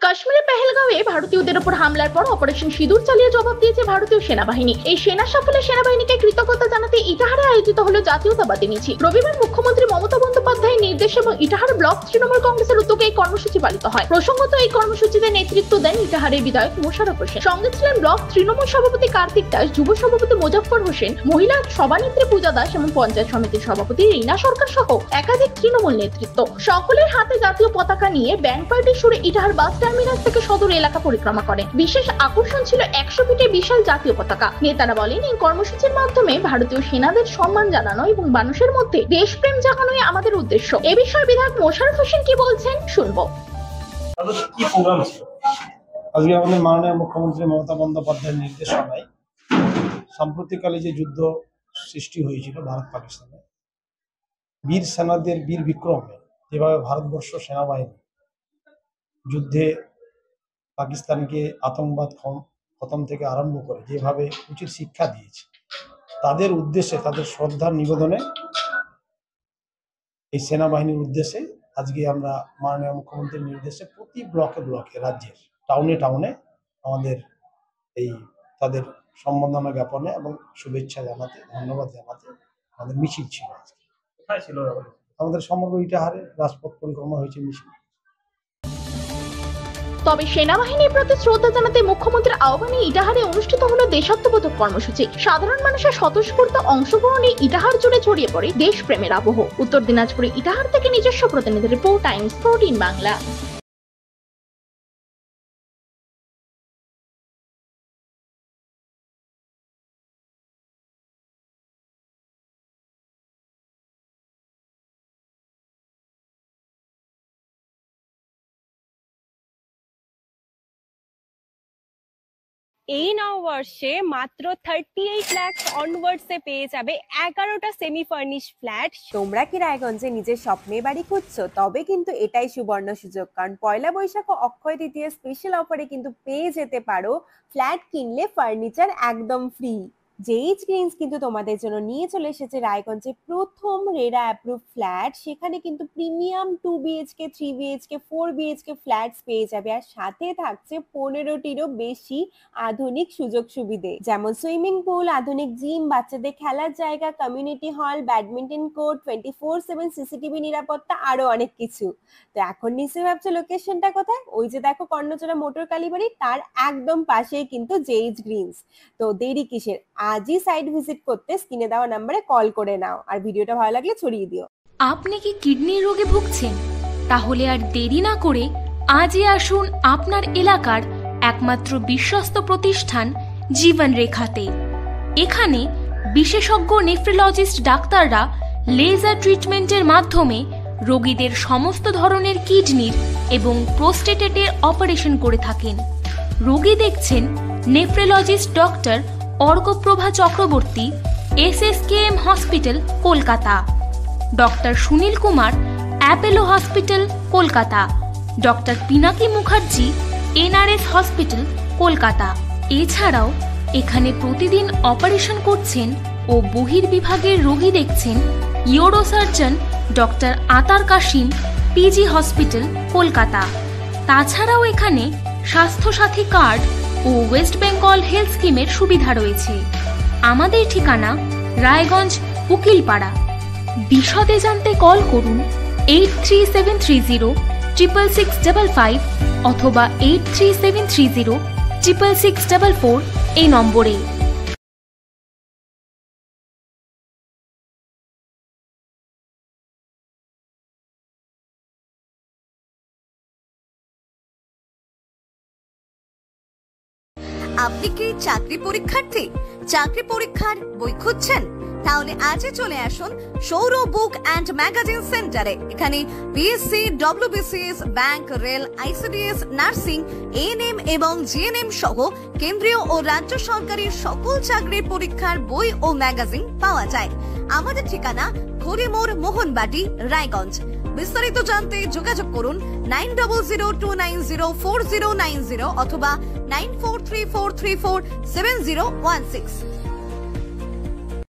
কাশ্মীরের পেহেলগাঁওয়ে ভারতীয়দের উপর হামলার পর অপারেশন সিঁদুর চালিয়ে জবাব দিয়েছে ভারতীয় সেনাবাহিনী। এই সেনা সাফল্যে সেনাবাহিনীকে কৃতজ্ঞতা জানাতে ইটাহারে আয়োজিত হলো জাতীয়তাবাদী মিছিল। রবিবার মুখ্যমন্ত্রী মমতা বন্দ্যোপাধ্যায়ের নির্দেশ এবং ইটাহার ব্লক তৃণমূল কংগ্রেসের উদ্যোগে এই কর্মসূচি পালিত হয়। প্রসঙ্গত, এই কর্মসূচিতে নেতৃত্ব দেন ইটাহারের বিধায়ক মোশাররফ হোসেন। সঙ্গে ছিলেন ব্লক তৃণমূল সভাপতি কার্তিক দাস, যুব সভাপতি মোজাফফর হোসেন, মহিলা সভানেত্রী পূজা দাস এবং পঞ্চায়েত সমিতির সভাপতি রীনা সরকার সহ একাধিক তৃণমূল নেতৃত্ব। সকলের হাতে জাতীয় পতাকা নিয়ে ব্যান্ড পার্টির সুরে ইটাহার বাস টার্মিনাস থেকে সদর এলাকা পরিক্রমা করে। বিশেষ আকর্ষণ ছিল 100 ফিটের বিশাল জাতীয় পতাকা। নেতারা বলেন, এই কর্মসূচির মাধ্যমে ভারতীয় সেনাদের সম্মান জানানো এবং মানুষের মধ্যে দেশপ্রেম জাগানোই আমাদের উদ্দেশ্য। এ বিষয়ে বিধায়ক মোশাররফ হোসেন কি বলছেন শুনবো। কি প্রোগ্রাম ছিল আজকে? আমাদের মাননীয় মুখ্যমন্ত্রী মমতা বন্দ্যোপাধ্যায়ের নির্দেশনায় সাম্প্রতিককালে যে যুদ্ধ সৃষ্টি হয়েছিল ভারত পাকিস্তানে, বীর সেনাদের বীর বিক্রমে যেভাবে ভারতবর্ষ সেনাবাহিনী যুদ্ধে পাকিস্তানকে আতঙ্কবাদ খতম থেকে আরম্ভ করে যেভাবে উচিত শিক্ষা দিয়েছে, তাদের উদ্দেশ্যে, তাদের শ্রদ্ধার নিবেদনে এই সেনাবাহিনীর উদ্দেশ্যে আজকে আমরা মাননীয় মুখ্যমন্ত্রীর নির্দেশে প্রতি ব্লকে ব্লকে, রাজ্যের টাউনে টাউনে আমাদের এই তাদের সম্বর্ধনা জ্ঞাপনে এবং শুভেচ্ছা জানাতে, ধন্যবাদ জানাতে আমাদের মিছিল ছিল। আজকে কোথায় ছিল? আমাদের সমগ্র ইটাহারে রাজপথ পরিক্রমা হয়েছে মিছিল। তবে সেনাবাহিনীর প্রতি শ্রদ্ধা জানাতে মুখ্যমন্ত্রীর আহ্বানে ইটাহারে অনুষ্ঠিত হলো দেশাত্মবোধক কর্মসূচি। সাধারণ মানুষের স্বতঃস্ফূর্ত অংশগ্রহণে ইটাহার জুড়ে ছড়িয়ে পড়ে দেশপ্রেমের আবহ। উত্তর দিনাজপুরে ইটাহার থেকে নিজস্ব প্রতিনিধি রিপোর্ট, টাইমস 14 বাংলা। এই নববর্ষে মাত্র 38 লাখ অনওয়ার্ডসে পেয়ে যাবে 11টা সেমি ফার্নিশ ফ্ল্যাট। তোমরা কি রায়গঞ্জে নিজের স্বপ্নের বাড়ি খুঁজছো? তবে কিন্তু এটাই সুবর্ণ সুযোগ, কারণ পয়লা বৈশাখ ও অক্ষয় তৃতীয়া স্পেশাল অফারে কিন্তু পেয়ে যেতে পারো ফ্ল্যাট কিনলে ফার্নিচার একদম ফ্রি। জেইচ গ্রিনস কিন্তু তোমাদের জন্য নিয়ে চলে এসেছে রায়গঞ্জে প্রথম রেরা অ্যাপ্রুভ ফ্ল্যাট। সেখানে কিন্তু premium 2 BHK, 3 BHK, 4 BHK flats পেয়ে যাবে, আর সাথে থাকছে 15টিরও বেশি আধুনিক সুযোগ সুবিধে, যেমন সুইমিং পুল, আধুনিক জিম, বাচ্চাদের খেলার জায়গা, community hall, badminton court, 24/7 CCTV নিরাপত্তা, আরো অনেক কিছু। তো এখন নিশ্চয়ই ভাবছো লোকেশনটা কোথায়? ওই যে দেখো কর্ণচড়া মোটর কালীবাড়ি, তার একদম পাশেই কিন্তু জেইচ গ্রিনস। তো দেরি কিসের? আজই সাইট ভিজিট করতে স্ক্রিনে দেওয়া নম্বরে কল করে নাও, আর ভিডিওটা ভালো লাগলে ছড়িয়ে দিও। আপনি কি কিডনির রোগে ভুগছেন? তাহলে আর দেরি না করে আজই আসুন আপনার এলাকার একমাত্র বিশ্বস্ত প্রতিষ্ঠান জীবন রেখাতে। এখানে বিশেষজ্ঞ নেফ্রোলজিস্ট ডাক্তাররা লেজার ট্রিটমেন্টের মাধ্যমে রোগীদের সমস্ত ধরনের কিডনির এবং প্রোস্টেটের অপারেশন করে থাকেন। রোগী দেখছেন nephrologist doctor Arkaprava Chakraborty, SSKM hospital, Kolkata; doctor Sunil Kumar, Apollo hospital, Kolkata; doctor Pinaki Mukherjee, NRS hospital, Kolkata. এছাড়াও এখানে প্রতিদিন অপারেশন করছেন ও বহির্বিভাগের রোগী দেখছেন ইউরোসার্জন ডক্টর আতার কাশিম, PG হসপিটাল, কলকাতা। তাছাড়াও এখানে স্বাস্থ্যসাথী কার্ড ও ওয়েস্ট বেঙ্গল হেলথ স্কিমের সুবিধা রয়েছে। আমাদের ঠিকানা রায়গঞ্জ, উকিলপাড়া। বিশদে জানতে কল করুন 8373066655 অথবা 8373066644 এই নম্বরে। আপনি কি চাকরি পরীক্ষার্থী? চাকরি পরীক্ষার বই খুঁজছেন? তাহলে আজই চলে আসুন সৌরভ বুক অ্যান্ড ম্যাগাজিন সেন্টারে। এখানে BSc, WBCS, bank, rail, ICDS, nursing, ANM এবং GNM সহ কেন্দ্রীয় ও রাজ্য সরকারের সকল চাকরির পরীক্ষার বই ও ম্যাগাজিন পাওয়া যায়। আমাদের ঠিকানা খড়িমোড়, মোহনবাটি, রায়গঞ্জ। বিস্তারিত জানতে যোগাযোগ করুন 9002904090 অথবা 9434347016।